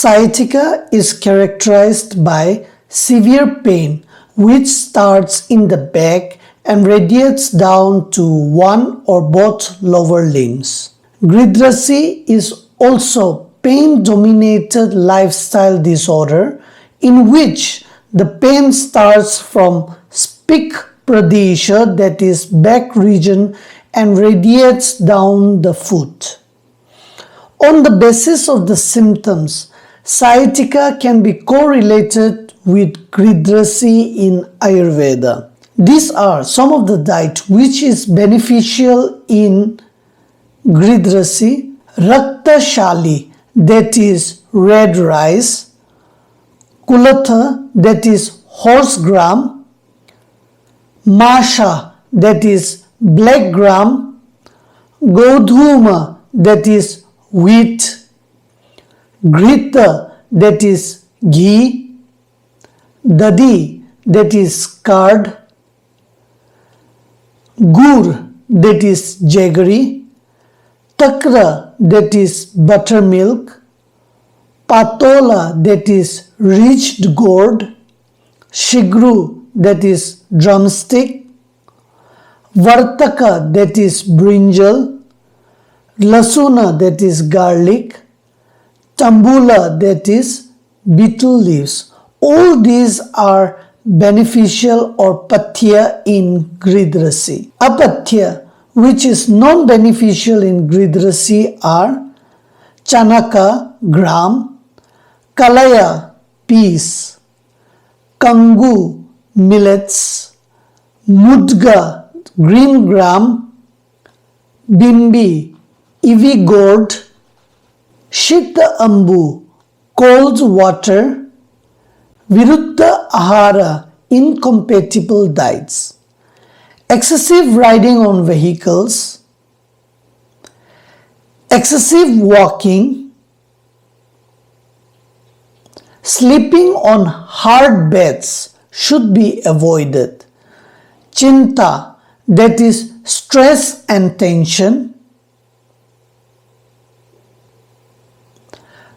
Sciatica is characterized by severe pain which starts in the back and radiates down to one or both lower limbs. Gridrasi is also pain-dominated lifestyle disorder in which the pain starts from spic pradesha, that is back region, and radiates down the foot. On the basis of the symptoms, sciatica can be correlated with gridrasi in Ayurveda. These are some of the diet which is beneficial in gridrasi. Raktashali, that is red rice. Kulatha, that is horse gram. Masha, that is black gram. Godhuma, that is wheat. Grita, that is ghee. Dadi, that is curd. Gur, that is jaggery. Takra, that is buttermilk. Patola, that is reached gourd. Shigru, that is drumstick. Vartaka, that is brinjal. Lasuna, that is garlic. Tambula, that is betel leaves. All these are beneficial or pathya in gridrasi. Apathya, which is non-beneficial in gridrasi, are chanaka, gram. Kalaya, peas. Kangu, millets. Mudga, green gram. Bimbi, ivy gourd. Shita ambu, cold water. Viruddha ahara, incompatible diets. Excessive riding on vehicles. Excessive walking. Sleeping on hard beds should be avoided. Chinta, that is stress and tension.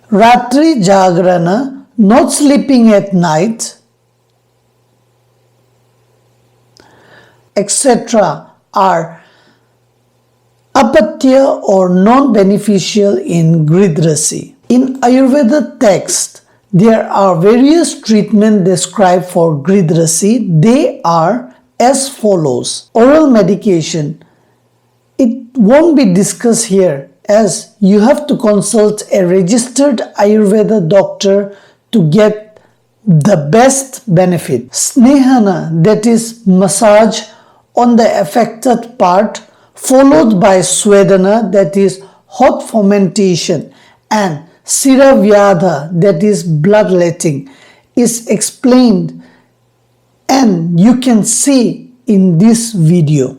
Ratri Jagrana, not sleeping at night, etc. are apathya or non-beneficial in gridrasi. In Ayurveda text, there are various treatments described for gridrasi. They are as follows. Oral medication. It won't be discussed here as you have to consult a registered Ayurveda doctor to get the best benefit. Snehana, that is massage on the affected part, followed by Swedana, that is hot fermentation, and Siravyadha, that is bloodletting, is explained and you can see in this video.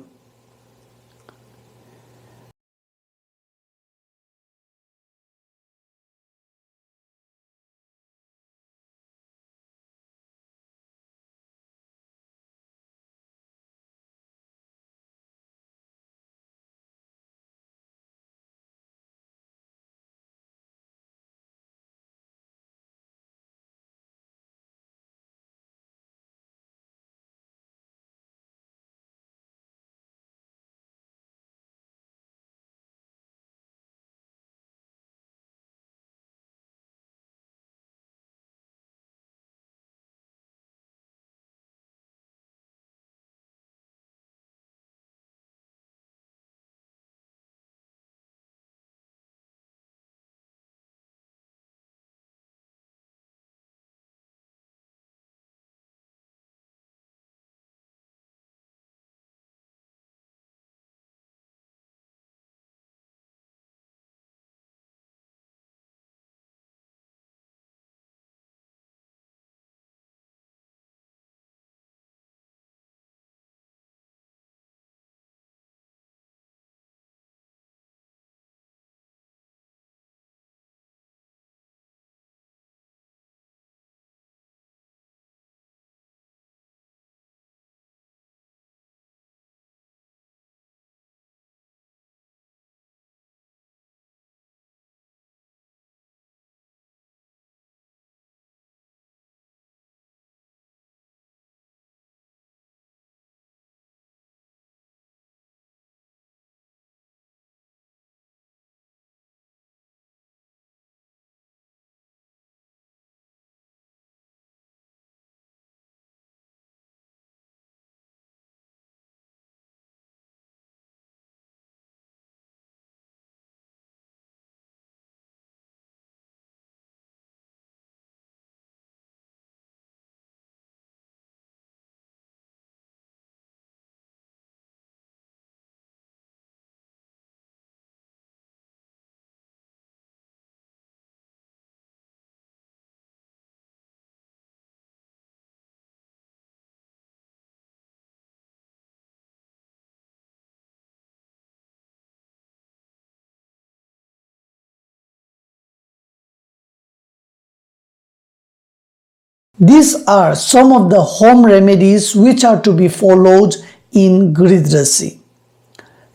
These are some of the home remedies which are to be followed in Gridhrasi.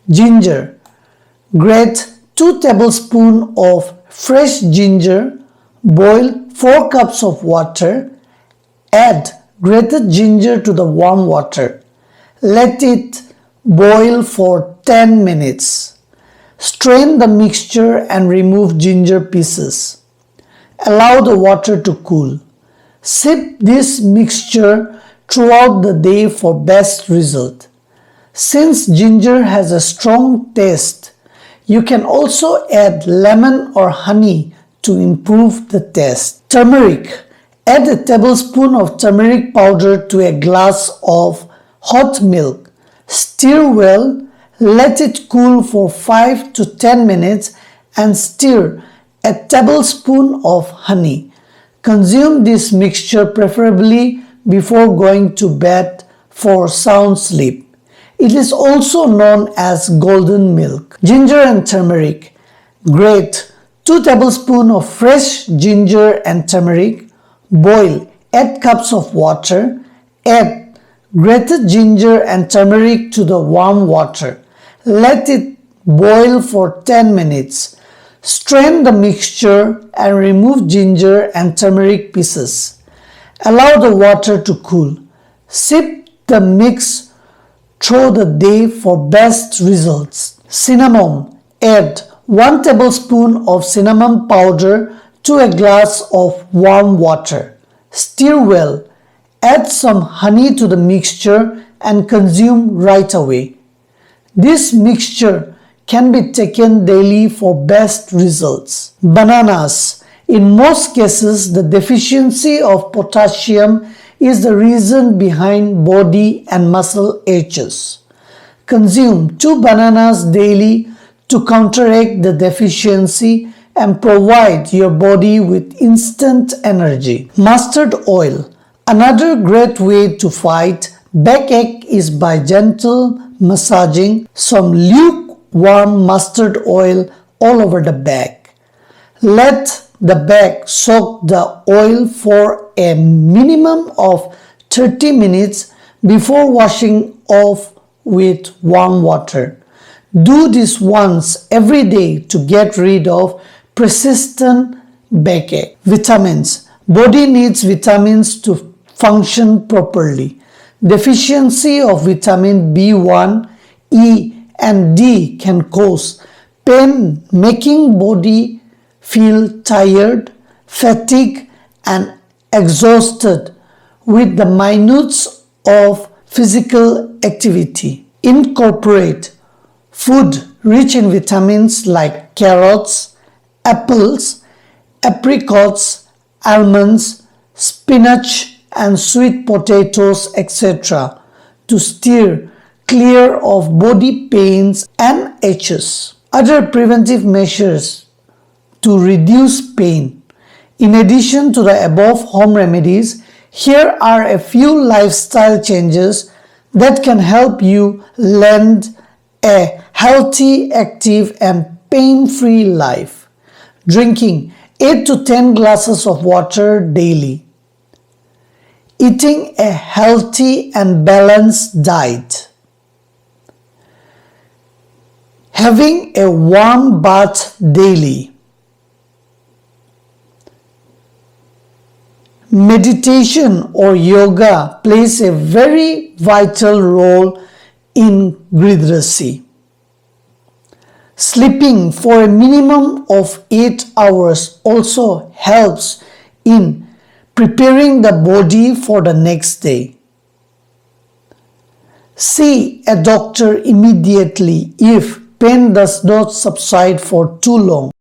Ginger. Grate 2 tablespoons of fresh ginger, boil 4 cups of water, add grated ginger to the warm water. Let it boil for 10 minutes. Strain the mixture and remove ginger pieces. Allow the water to cool. Sip this mixture throughout the day for best result. Since ginger has a strong taste, you can also add lemon or honey to improve the taste. Turmeric. Add a tablespoon of turmeric powder to a glass of hot milk. Stir well, let it cool for 5 to 10 minutes and stir a tablespoon of honey. Consume this mixture preferably before going to bed for sound sleep. It is also known as golden milk. Ginger and turmeric. Grate 2 tablespoons of fresh ginger and turmeric. Boil 8 cups of water. Add grated ginger and turmeric to the warm water. Let it boil for 10 minutes. Strain the mixture and remove ginger and turmeric pieces. Allow the water to cool. Sip the mix through the day for best results. Cinnamon. Add 1 tablespoon of cinnamon powder to a glass of warm water. Stir well. Add some honey to the mixture and consume right away. This mixture can be taken daily for best results. Bananas. In most cases, the deficiency of potassium is the reason behind body and muscle aches. Consume 2 bananas daily to counteract the deficiency and provide your body with instant energy. Mustard oil. Another great way to fight backache is by gentle massaging some lukewarm mustard oil all over the back. Let the back soak the oil for a minimum of 30 minutes before washing off with warm water. Do this once every day to get rid of persistent backache. Vitamins. Body needs vitamins to function properly. Deficiency of vitamin B1, E and D can cause pain, making body feel tired, fatigued and exhausted with the minutes of physical activity. Incorporate food rich in vitamins like carrots, apples, apricots, almonds, spinach and sweet potatoes, etc. to steer clear of body pains and aches. Other preventive measures to reduce pain. In addition to the above home remedies, here are a few lifestyle changes that can help you lead a healthy, active and pain-free life. Drinking 8 to 10 glasses of water daily. Eating a healthy and balanced diet. Having a warm bath daily. Meditation or yoga plays a very vital role in Gridhrasi. Sleeping for a minimum of 8 hours also helps in preparing the body for the next day. See a doctor immediately if pain does not subside for too long.